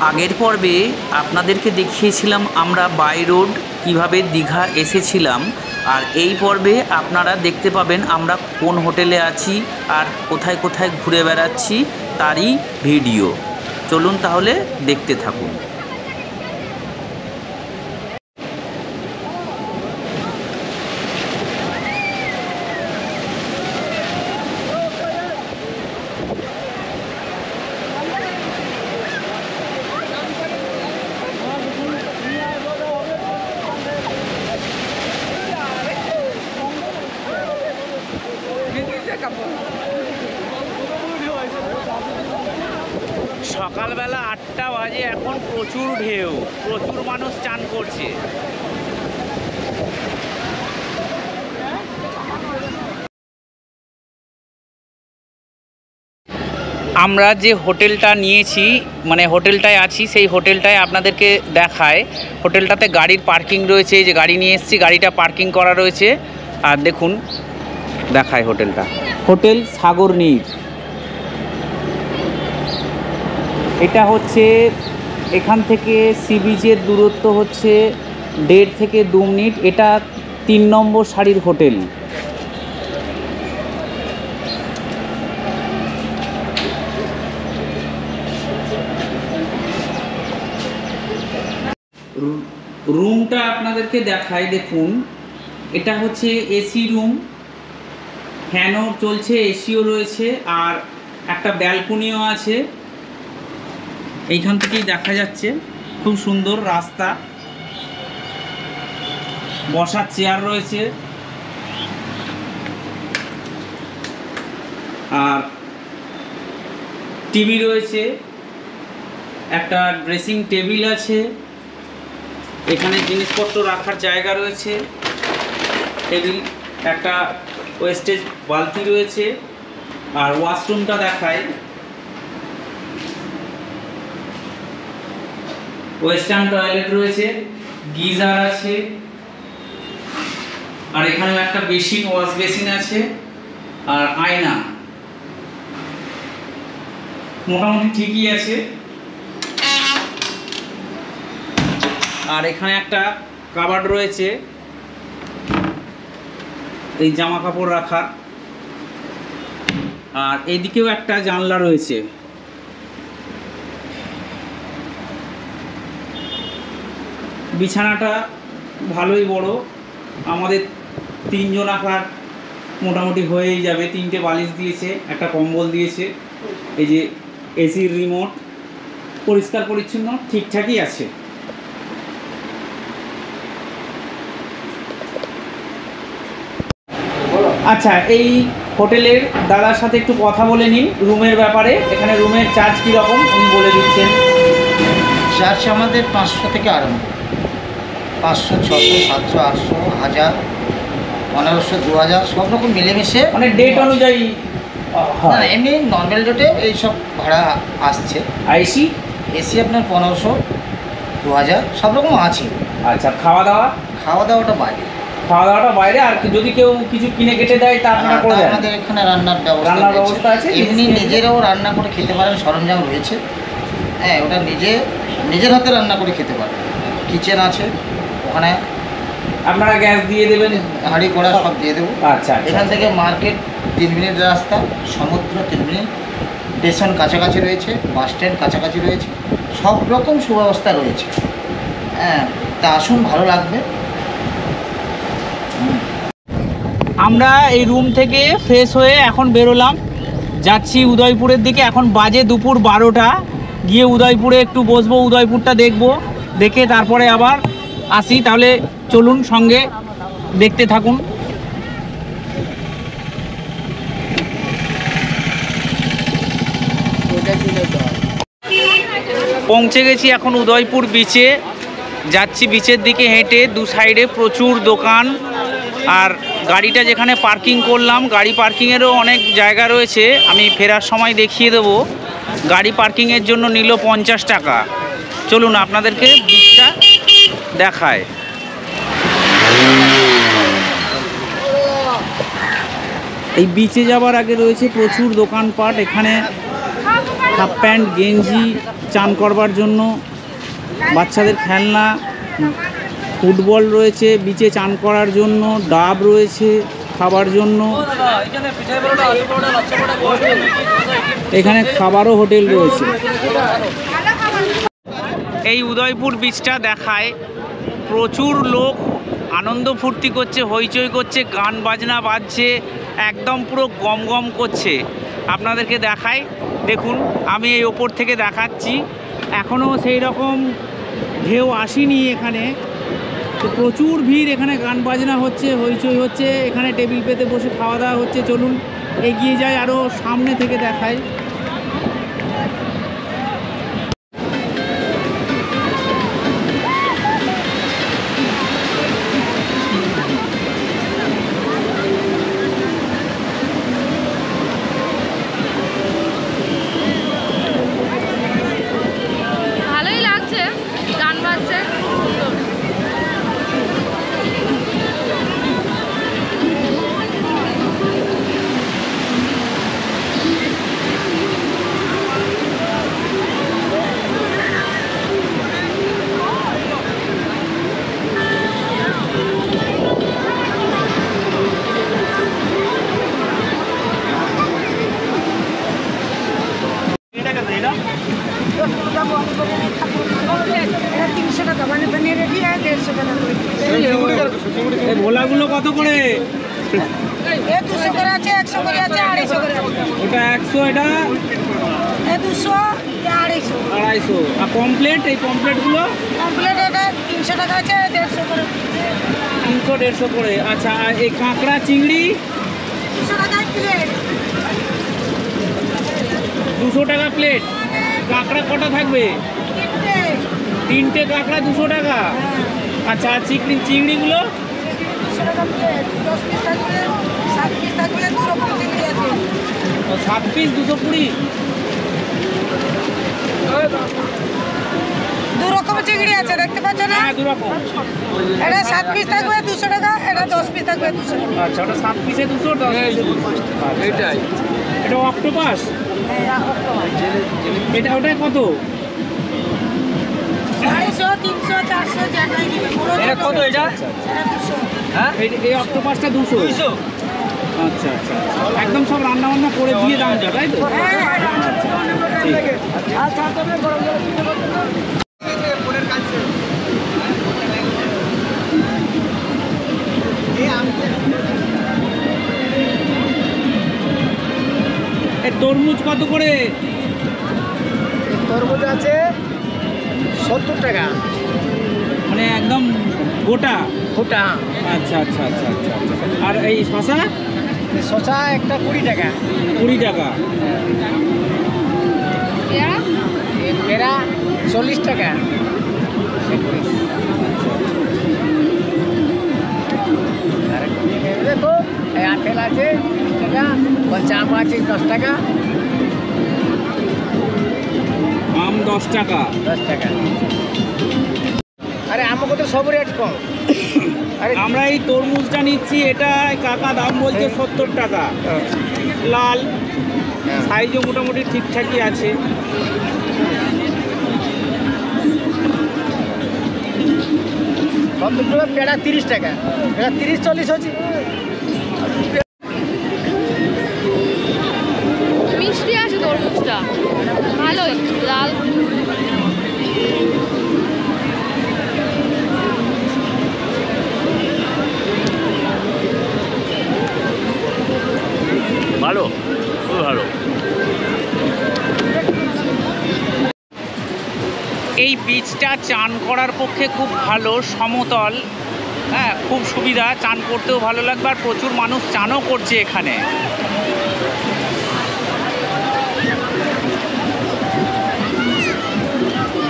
আগের পর্বে আপনাদেরকে দেখিয়েছিলাম আমরা বাই রোড কীভাবে দীঘা এসেছিলাম, আর এই পর্বে আপনারা দেখতে পাবেন আমরা কোন হোটেলে আছি আর কোথায় কোথায় ঘুরে বেড়াচ্ছি তারই ভিডিও। চলুন তাহলে দেখতে থাকুন। সকালবেলা 8টা বাজে, এখন প্রচুর ঢেউ, প্রচুর মানুষ চান করছে। আমরা যে হোটেলটা নিয়েছি, মানে হোটেলটায় আছি, সেই হোটেলটায় আপনাদেরকে দেখায়। হোটেলটাতে গাড়ির পার্কিং রয়েছে, যে গাড়ি নিয়ে এসেছি গাড়িটা পার্কিং করা রয়েছে। আর দেখুন দেখায় হোটেলটা, হোটেল সাগরনীর। এটা হচ্ছে এখান থেকে সি বিচের দূরত্ব হচ্ছে 1.5 থেকে 2 মিনিট। এটা 3 নম্বর সারির হোটেল। রুমটা আপনাদেরকে দেখাই, দেখুন এটা হচ্ছে এসি রুম, ফ্যানও চলছে, এসিও রয়েছে, আর একটা ব্যালকনিও আছে। এইখান থেকেই দেখা যাচ্ছে, খুব সুন্দর রাস্তা, বসার চেয়ার রয়েছে, আর টিভি রয়েছে, একটা ড্রেসিং টেবিল আছে, এখানে জিনিসপত্র রাখার জায়গা রয়েছে, টেবিল, একটা ওয়েস্টেজ বালতি রয়েছে, আর ওয়াশরুমটা দেখায়, ওয়েস্টার্ন টয়লেট রয়েছে, গিজার আছে, আর এখানে একটা বেসিন, ওয়াশ বেসিন আছে, আর আয়না। মোটামুটি ঠিকই আছে। আর এখানে একটা কাবার্ড রয়েছে, এই জামা কাপড় রাখার, আর এইদিকেও একটা জানলা রয়েছে। বিছানাটা ভালোই বড়, আমাদের 3 জন আকার মোটামুটি হয়েই যাবে। 3টে বালিশ দিয়েছে, একটা কম্বল দিয়েছে, এই যে এসির রিমোট, পরিষ্কার পরিচ্ছন্ন ঠিকঠাকই আছে। আচ্ছা, এই হোটেলের দাদার সাথে একটু কথা বলে নিন রুমের ব্যাপারে। এখানে রুমের চার্জ কীরকম উনি বলে দিচ্ছেন। চার্জ আমাদের 500 থেকে আরম্ভ, 500, 600, 700, 800, 1000, 1500, 2000 সব রকম মিলেমিশে, মানে ডেট অনুযায়ী। না, এমনি নর্মাল ডেটে এইসব ভাড়া আসছে। এসি এসি আপনার 1500, 2000 সব রকম আছে। আচ্ছা, খাওয়া দাওয়া? খাওয়া দাওয়াটা বাইরে। খাওয়া দাওয়াটা বাইরে, আর যদি কেউ কিছু কিনে কেটে দেয় তা আপনারা করে দেন? আমাদের এখানে রান্নার ব্যবস্থা আছে, এমনি নিজেরাও রান্না করে খেতে পারেন, সরঞ্জাম রয়েছে। হ্যাঁ, ওটা নিজের হাতে রান্না করে খেতে পারেন। কিচেন আছে ওখানে, আপনারা গ্যাস দিয়ে দেবেন, হাঁড়ি কড়া সব দিয়ে দেবো। আচ্ছা, এখান থেকে মার্কেট 3 মিনিট রাস্তা, সমুদ্র 3 মিনিট, স্টেশন কাছাকাছি রয়েছে, বাস স্ট্যান্ড কাছাকাছি রয়েছে, সব রকম সুব্যবস্থা রয়েছে। হ্যাঁ, তা আসুন, ভালো লাগবে। আমরা এই রুম থেকে ফ্রেশ হয়ে এখন বেরোলাম, যাচ্ছি উদয়পুরের দিকে। এখন বাজে দুপুর 12টা। গিয়ে উদয়পুরে একটু বসবো, উদয়পুরটা দেখবো, দেখে তারপরে আবার আসি। তাহলে চলুন, সঙ্গে দেখতে থাকুন। পৌঁছে গেছি এখন উদয়পুর বিচে, যাচ্ছি বিচের দিকে হেঁটে। দু সাইডে প্রচুর দোকান, আর গাড়িটা যেখানে পার্কিং করলাম, গাড়ি পার্কিংয়েরও অনেক জায়গা রয়েছে, আমি ফেরার সময় দেখিয়ে দেবো। গাড়ি পার্কিংয়ের জন্য নিল 50 টাকা। চলুন আপনাদেরকে বিচটা দেখায়। এই বিচে যাওয়ার আগে রয়েছে প্রচুর দোকানপাট। এখানে হাফ প্যান্ট, গেঞ্জি, চান করবার জন্য, বাচ্চাদের খেলনা, ফুটবল রয়েছে, বিচে চান করার জন্য ডাব রয়েছে খাবার জন্য, এখানে খাবারও হোটেল রয়েছে। এই উদয়পুর বিচটা দেখায় প্রচুর লোক আনন্দ ফুর্তি করছে, হইচই করছে, গান বাজনা বাজছে, একদম পুরো গম গম করছে। আপনাদেরকে দেখাই, দেখুন আমি এই ওপর থেকে দেখাচ্ছি, এখনও সেই রকম ঢেউ আসেনি এখানে, তো প্রচুর ভিড়, এখানে গান বাজনা হচ্ছে, হইচই হচ্ছে, এখানে টেবিল পেতে বসে খাওয়া দাওয়া হচ্ছে। চলুন এগিয়ে যাই, আরও সামনে থেকে দেখাই। ভালোই লাগছে, গান বাজছে, সুন্দর। ভোলাগুলো কত করে? 200 করে আছে, 100 করে আছে, 250 করে আছে। ওটা 100, এটা 200, 250। 250। আর কমপ্লেট, এই কমপ্লেটগুলো কমপ্লিট এটা 300 টাকা আছে, 150 করে। 300 150 করে। আচ্ছা, আর এই কাঁকড়া চিংড়ি 200 টাকা প্লেট। 200 টাকা প্লেট। কাঁকড়া কটা থাকবে? তিনটে কাঁকড়া 200 টাকা। আচ্ছা, আর চিংড়িগুলো 200 টাকা প্লেট। 10 পিস থাকবে, 7 পিস থাকবে, 2 রকম চিংড়ি আছে। 7 পিস 220। 2 রকম চিংড়ি আছে, দেখতে পাচ্ছ না? হ্যাঁ, 2 রকম। এটা 7 পিস থাকবে 200 টাকা, এটা 10 পিস থাকবে 200 টাকা। আচ্ছা, ওটা 7 পিসে 200, 10 পিসে 200। এটাই, এটা অক্টোপাস। এটা ওটাই কত? 250, 300, 400 জায়গায় দিবে। এটা কত? এটা এটা 200। হ্যাঁ, এই অক্টোপাসটা 200। আচ্ছা আচ্ছা, একদম সব রান্না বান্না করে দিয়ে দামটা, তাই তো? ঠিক আছে। তরমুজ কত করে? তরমুজ আছে 70 টাকা, মানে একদম গোটা গোটা। আচ্ছা আচ্ছা আচ্ছা আচ্ছা আচ্ছা। আর এই শশা? শশা একটা 20 টাকা। 20 টাকা। পেয়ারা 40 টাকা। দেখো, এই আপেল আছে 20 টাকা, কঞ্চা আম আছে 10 টাকা। আম 10 টাকা। 10 টাকা। আরে আমাকে তো সব রেট কম। আরে আমরা এই তরমুজটা নিচ্ছি, এটা কাকা দাম বলছে 70 টাকা। লাল, সাইজও মোটামুটি ঠিকঠাকই আছে। সবগুলো পেয়ারা 30 টাকা, এটা 30-40 হচ্ছে। মিষ্টি আছে তরমুজটা, ভালোই লাল। ভালো, খুব ভালো। এই বীজটা চান করার পক্ষে খুব ভালো, সমতল, হ্যাঁ, খুব সুবিধা, চান করতেও ভালো লাগবে, আর প্রচুর মানুষ চানও করছে এখানে।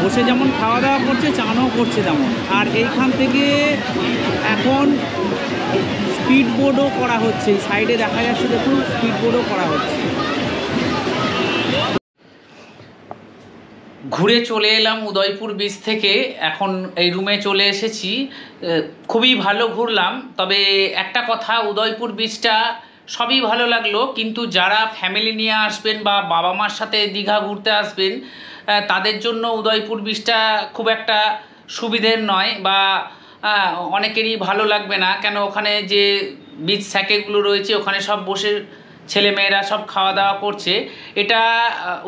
বসে যেমন খাওয়া দাওয়া করছে, চানও করছে তেমন। আর এইখান থেকে এখন স্পিড বোর্ডও করা হচ্ছে, সাইডে দেখা যাচ্ছে, দেখুন স্পিড বোর্ডও করা হচ্ছে। ঘুরে চলে এলাম উদয়পুর বিচ থেকে, এখন এই রুমে চলে এসেছি। খুবই ভালো ঘুরলাম, তবে একটা কথা, উদয়পুর বিচটা সবই ভালো লাগলো, কিন্তু যারা ফ্যামিলি নিয়ে আসবেন বা বাবা মার সাথে দীঘা ঘুরতে আসবেন তাদের জন্য উদয়পুর বিচটা খুব একটা সুবিধের নয়, বা অনেকেরই ভালো লাগবে না। কেন ওখানে যে বিচ স্যাকেগুলো রয়েছে ওখানে সব বসে ছেলেমেয়েরা সব খাওয়া দাওয়া করছে। এটা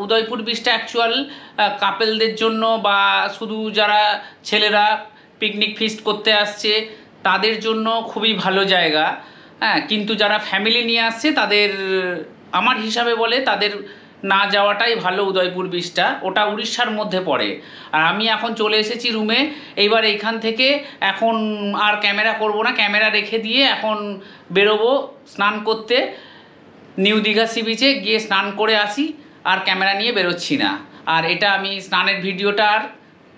উদয়পুর বিচটা অ্যাকচুয়াল কাপেলদের জন্য বা শুধু যারা ছেলেরা পিকনিক ফিস্ট করতে আসছে তাদের জন্য খুবই ভালো জায়গা। হ্যাঁ, কিন্তু যারা ফ্যামিলি নিয়ে আসছে তাদের, আমার হিসাবে বলে, তাদের না যাওয়াটাই ভালো। উদয়পুর বিচটা ওটা উড়িষ্যার মধ্যে পড়ে। আর আমি এখন চলে এসেছি রুমে। এইবার এইখান থেকে এখন আর ক্যামেরা করব না, ক্যামেরা রেখে দিয়ে এখন বেরোবো স্নান করতে। নিউ দীঘা সি বিচে গিয়ে স্নান করে আসি, আর ক্যামেরা নিয়ে বেরোচ্ছি না। আর এটা আমি স্নানের ভিডিওটা আর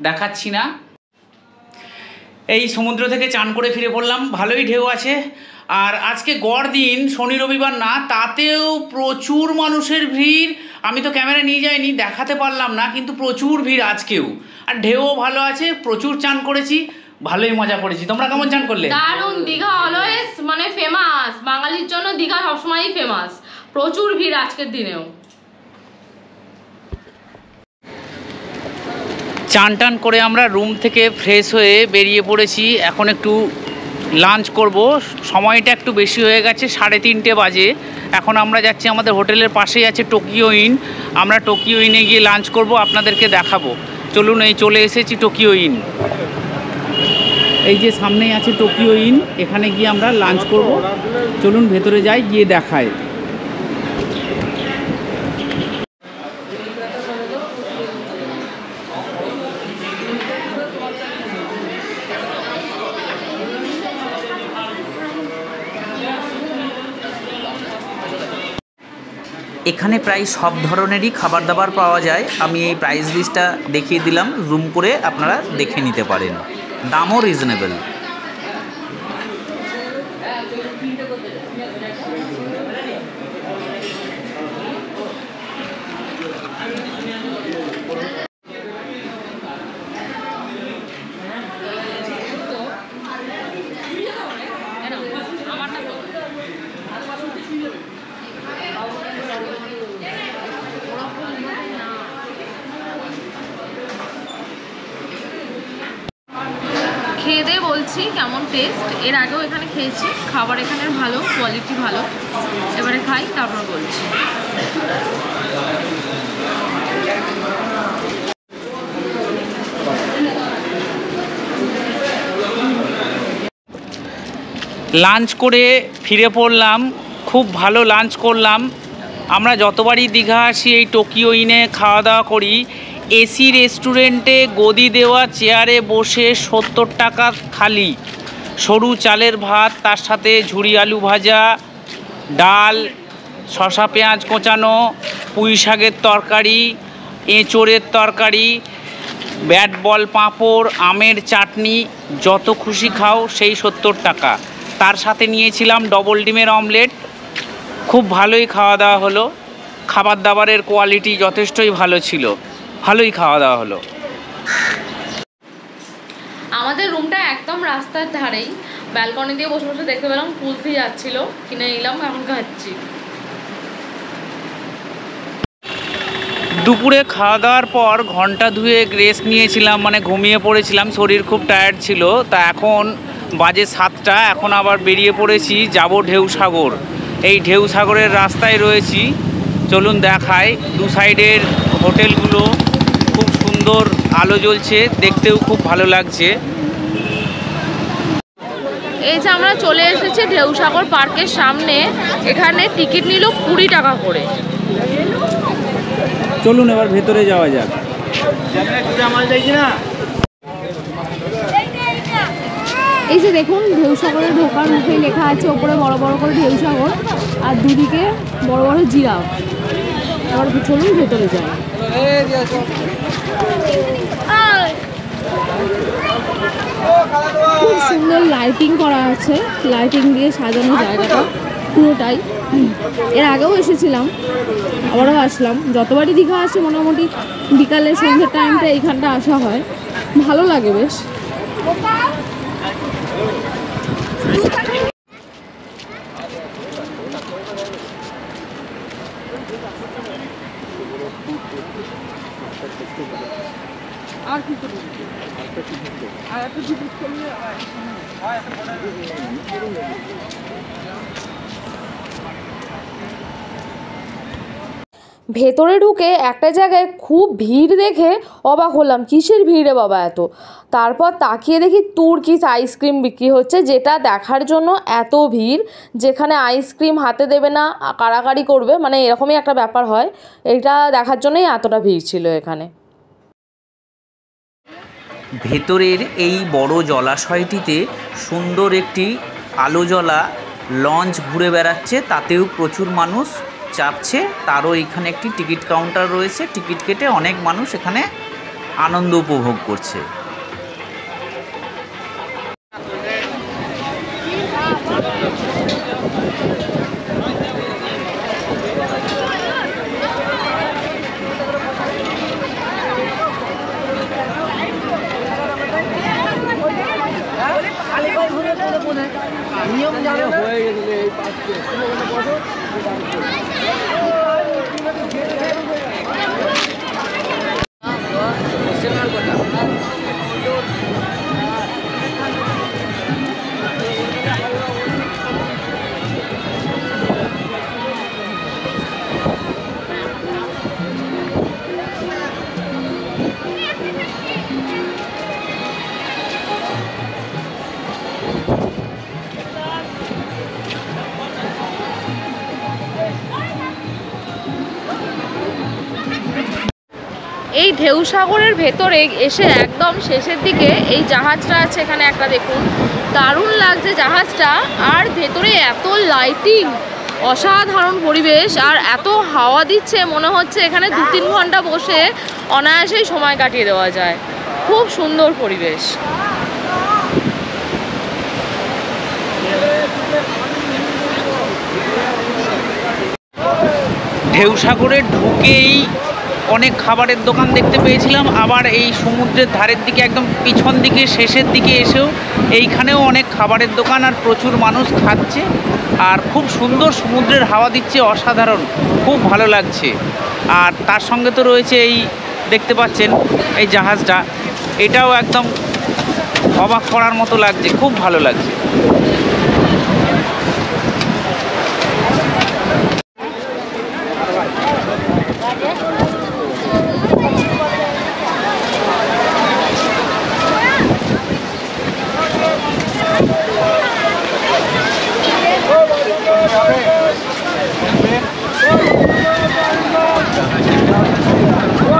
দেখাচ্ছি না। এই সমুদ্র থেকে চান করে ফিরে পড়লাম, ভালোই ঢেউ আছে। আর আজকে গড় দিন, শনি রবিবার না, তাতেও প্রচুর মানুষের ভিড়। আমি তো ক্যামেরা নিয়ে যাইনি, দেখাতে পারলাম না, কিন্তু প্রচুর ভিড় আজকেও। আর ঢেউও ভালো আছে, প্রচুর চান করেছি, ভালোই মজা করেছি। তোমরা কেমন চান করলে? দারুণ। দীঘা অলওয়েজ মানে ফেমাস, বাঙালির জন্য দীঘা সবসময়ই ফেমাস। প্রচুর ভিড় আজকের দিনেও। চান টান করে আমরা রুম থেকে ফ্রেশ হয়ে বেরিয়ে পড়েছি। এখন একটু লাঞ্চ করব। সময়টা একটু বেশি হয়ে গেছে, 3:30 বাজে। এখন আমরা যাচ্ছি, আমাদের হোটেলের পাশেই আছে টোকিও ইন। আমরা টোকিও ইনে গিয়ে লাঞ্চ করব, আপনাদেরকে দেখাবো। চলুন, এই চলে এসেছি টোকিও ইন। এই যে সামনেই আছে টোকিও ইন, এখানে গিয়ে আমরা লাঞ্চ করব। চলুন ভেতরে যাই, গিয়ে দেখাই। এখানে প্রায় সব ধরনেরই খাবার দাবার পাওয়া যায়। আমি এই প্রাইস লিস্টটা দেখিয়ে দিলাম, জুম করে আপনারা দেখে নিতে পারেন। দামও রিজনেবল। খেয়ে দিয়ে বলছি কেমন টেস্ট। এর আগেও এখানে খেয়েছি, খাবার এখানের ভালো, কোয়ালিটি ভালো। এবারে খাই, তারপর বলছি। লাঞ্চ করে ফিরে পড়লাম, খুব ভালো লাঞ্চ করলাম। আমরা যতবারই দীঘা আসি এই টোকিও ইনে খাওয়া দাওয়া করি। এসি রেস্টুরেন্টে গদি দেওয়া চেয়ারে বসে 70 টাকা থালি, সরু চালের ভাত, তার সাথে ঝুরি আলু ভাজা, ডাল, শসা পেঁয়াজ কোচানো, পুঁই শাকের তরকারি, এঁচোড়ের তরকারি, ব্যাট বল পাঁপড়, আমের চাটনি, যত খুশি খাও সেই 70 টাকা। তার সাথে নিয়েছিলাম ডবল ডিমের অমলেট। খুব ভালোই খাওয়া দাওয়া হলো। খাবার দাবারের কোয়ালিটি যথেষ্টই ভালো ছিল, ভালোই খাওয়া দাওয়া হলো। আমাদের রুমটা একদম রাস্তার ধারেই, ব্যালকনি দিয়ে বসে বসে দেখতে পেলাম কুলফি যাচ্ছিল, কিনে নিলাম, এখন খাচ্ছি। দুপুরে খাওয়া দাওয়ার পর ঘন্টা দুয়েক রেস্ট নিয়েছিলাম, মানে ঘুমিয়ে পড়েছিলাম, শরীর খুব টায়ার্ড ছিল। তা এখন বাজে 7টা, এখন আবার বেরিয়ে পড়েছি, যাব ঢেউসাগর। এই ঢেউসাগরের রাস্তায় রয়েছি, চলুন দেখাই। দু সাইডের হোটেলগুলো খুব সুন্দর, আলো জ্বলছে, দেখতেও খুব ভালো লাগছে। এই যে আমরা চলে এসেছি ঢেউসাগর পার্কের সামনে। এখানে টিকিট নিল 20 টাকা করে। চলুন এবার ভেতরে যাওয়া যাক। এই যে দেখুন, ঢেউসাগরে ঢোকার মুখে লেখা আছে ওপরে বড় বড় করে ঢেউসাগর, আর দুদিকে বড় বড় জিরাফ। এবার চলুন ভেতরে যাই। খুব সুন্দর লাইটিং করা আছে, লাইটিং দিয়ে সাজানো জায়গাটা পুরোটাই। এর আগেও এসেছিলাম, আবারও আসলাম। যতবারই দীঘা আসে মোটামুটি বিকালে সন্ধ্যের টাইমটা এইখানটা আসা হয়, ভালো লাগে বেশ। ভেতরে ঢুকে একটা জায়গায় খুব ভিড় দেখে অবাক হলাম, কিসের ভিড় রে বাবা এত। তারপর তাকিয়ে দেখি তুর্কিশ আইসক্রিম বিক্রি হচ্ছে, যেটা দেখার জন্য এত ভিড়, যেখানে আইসক্রিম হাতে দেবে না, কাড়াকাড়ি করবে, মানে এরকমই একটা ব্যাপার হয়। এটা দেখার জন্যই এতটা ভিড় ছিল এখানে। ভেতরের এই বড় জলাশয়টিতে সুন্দর একটি আলো জ্বলা লঞ্চ ঘুরে বেড়াচ্ছে, তাতেও প্রচুর মানুষ চাপছে। তারও এখানে একটি টিকিট কাউন্টার রয়েছে, টিকিট কেটে অনেক মানুষ এখানে আনন্দ উপভোগ করছে। এই ঢেউ সাগরের ভেতরে এসে একদম শেষের দিকে এই জাহাজটা আছে, এখানে একটা দেখুন, দারুণ লাগছে জাহাজটা। আর ভেতরে এত লাইটিং, অসাধারণ পরিবেশ, আর এত হাওয়া দিচ্ছে, মনে হচ্ছে এখানে 2-3 ঘন্টা বসে অনায়াসেই সময় কাটিয়ে দেওয়া যায়। খুব সুন্দর পরিবেশ। ঢেউ সাগরে ঢুকেই অনেক খাবারের দোকান দেখতে পেয়েছিলাম, আবার এই সমুদ্রের ধারের দিকে একদম পিছন দিকে শেষের দিকে এসেও এইখানেও অনেক খাবারের দোকান, আর প্রচুর মানুষ খাচ্ছে, আর খুব সুন্দর সমুদ্রের হাওয়া দিচ্ছে, অসাধারণ, খুব ভালো লাগছে। আর তার সঙ্গে তো রয়েছে এই দেখতে পাচ্ছেন এই জাহাজটা, এটাও একদম অবাক করার মতো লাগছে, খুব ভালো লাগছে।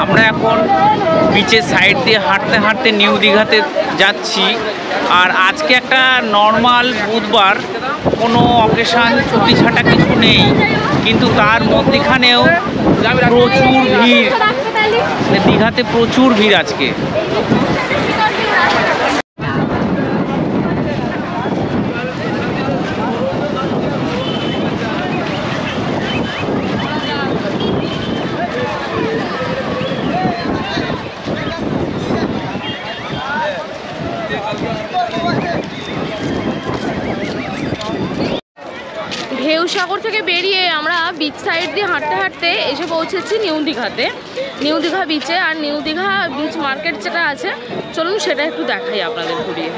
আমরা এখন বিচের সাইড দিয়ে হাঁটতে হাঁটতে নিউ দীঘাতে যাচ্ছি। আর আজকে একটা নর্মাল বুধবার, কোনো অকেশান ছুটি ছাটা কিছু নেই, কিন্তু তার মধ্যেখানেও প্রচুর ভিড়, দীঘাতে প্রচুর ভিড় আজকে। ঢেউ সাগর থেকে বেরিয়ে আমরা বিচ সাইড দিয়ে হাঁটতে হাঁটতে এসে পৌঁছেছি নিউ দীঘাতে, নিউ দীঘা বিচে। আর নিউ দীঘা বিচ মার্কেট যেটা আছে, চলুন সেটা একটু দেখাই আপনাদের ঘুরিয়ে।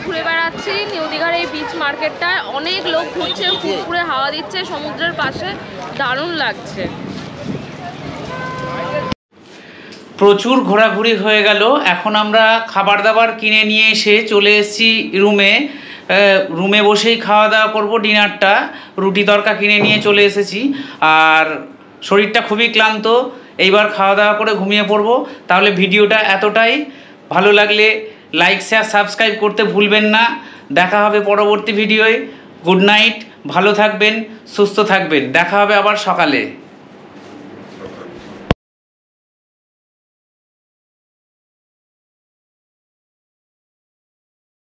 ঘুরে বেড়াচ্ছি নিউ দীঘার এই বিচ মার্কেটটায়, অনেক লোক ঘুরছে, পুকুরে হাওয়া দিচ্ছে সমুদ্রের পাশে, দারুণ লাগছে। প্রচুর ঘোরাঘুরি হয়ে গেল। এখন আমরা খাবার দাবার কিনে নিয়ে এসে চলে এসেছি রুমে। রুমে বসেই খাওয়া দাওয়া করব ডিনারটা। রুটি তরকা কিনে নিয়ে চলে এসেছি, আর শরীরটা খুবই ক্লান্ত, এইবার খাওয়া দাওয়া করে ঘুমিয়ে পড়ব। তাহলে ভিডিওটা এতটাই, ভালো লাগলে লাইক শেয়ার সাবস্ক্রাইব করতে ভুলবেন না। দেখা হবে পরবর্তী ভিডিওয়। গুড নাইট, ভালো থাকবেন, সুস্থ থাকবেন, দেখা হবে আবার সকালে।